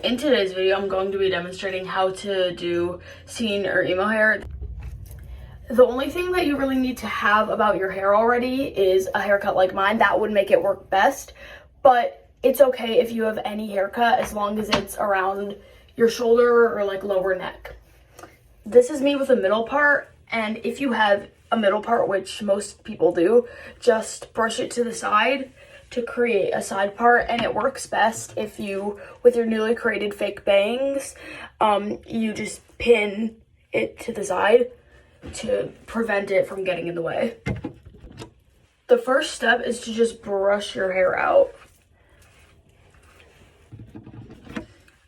In today's video, I'm going to be demonstrating how to do scene or emo hair. The only thing that you really need to have about your hair already is a haircut like mine. That would make it work best, but it's okay if you have any haircut as long as it's around your shoulder or like lower neck. This is me with a middle part, and if you have a middle part, which most people do, just brush it to the side to create a side part, and it works best if you, with your newly created fake bangs, you just pin it to the side to prevent it from getting in the way. The first step is to just brush your hair out.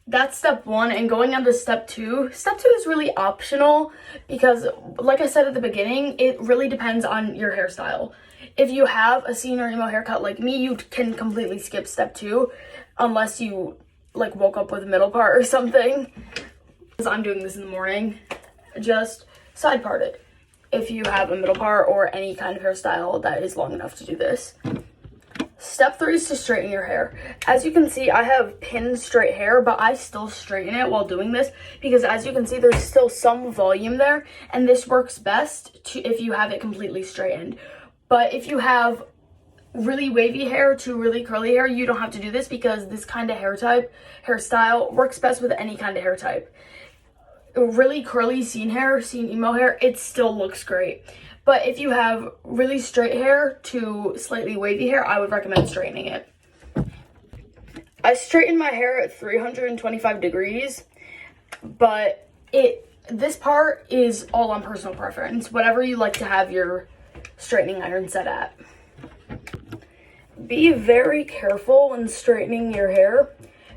That's step one, and going on to step two. Step two is really optional because, like I said at the beginning, it really depends on your hairstyle. If you have a scene or emo haircut like me, you can completely skip step two unless you like woke up with a middle part or something. Because I'm doing this in the morning, just side part it if you have a middle part or any kind of hairstyle that is long enough to do this. Step three is to straighten your hair. As you can see, I have pin straight hair, but I still straighten it while doing this because, as you can see, there's still some volume there, and this works best if you have it completely straightened. But if you have really wavy hair to really curly hair, you don't have to do this because this kind of hairstyle works best with any kind of hair type. Really curly scene emo hair, it still looks great. But if you have really straight hair to slightly wavy hair, I would recommend straightening it. I straighten my hair at 325 degrees, but this part is all on personal preference. Whatever you like to have your straightening iron set at. Be very careful when straightening your hair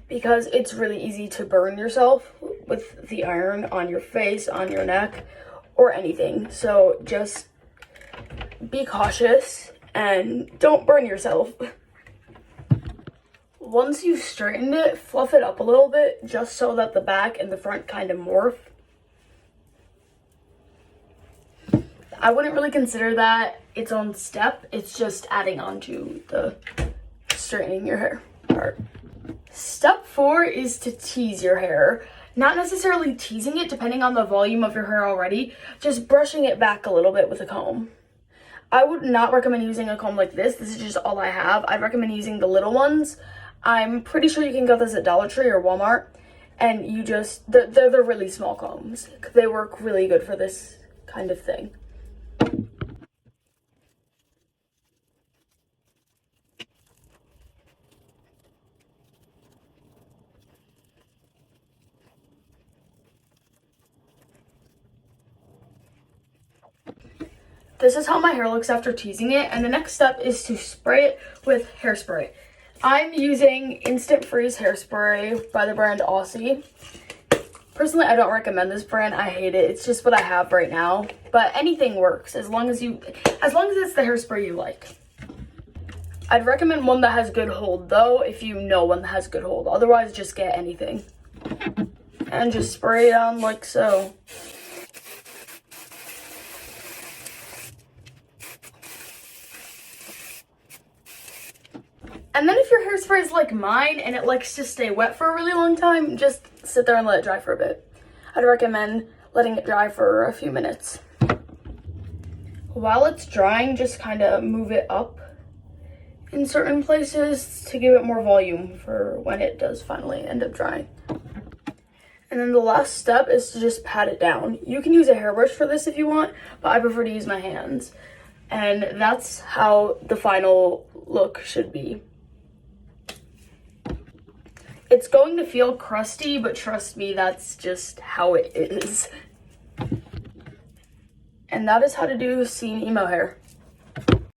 because it's really easy to burn yourself with the iron on your face, on your neck, or anything. So just be cautious and don't burn yourself. Once you've straightened it, fluff it up a little bit just so that the back and the front kind of morph. I wouldn't really consider that its own step. It's just adding on to the straightening your hair part. Step four is to tease your hair. Not necessarily teasing it, depending on the volume of your hair already, just brushing it back a little bit with a comb. I would not recommend using a comb like this. This is just all I have. I'd recommend using the little ones. I'm pretty sure you can get this at Dollar Tree or Walmart, and they're the really small combs. They work really good for this kind of thing. This is how my hair looks after teasing it, and the next step is to spray it with hairspray. I'm using Instant Freeze hairspray by the brand Aussie. Personally, I don't recommend this brand. I hate it. It's just what I have right now. But anything works as long as it's the hairspray you like. I'd recommend one that has good hold though, if you know one that has good hold. Otherwise, just get anything. And just spray it on like so. And then if your hairspray is like mine and it likes to stay wet for a really long time, just sit there and let it dry for a bit. I'd recommend letting it dry for a few minutes. While it's drying, just kind of move it up in certain places to give it more volume for when it does finally end up drying. And then the last step is to just pat it down. You can use a hairbrush for this if you want, but I prefer to use my hands. And that's how the final look should be. It's going to feel crusty, but trust me, that's just how it is. And that is how to do scene emo hair.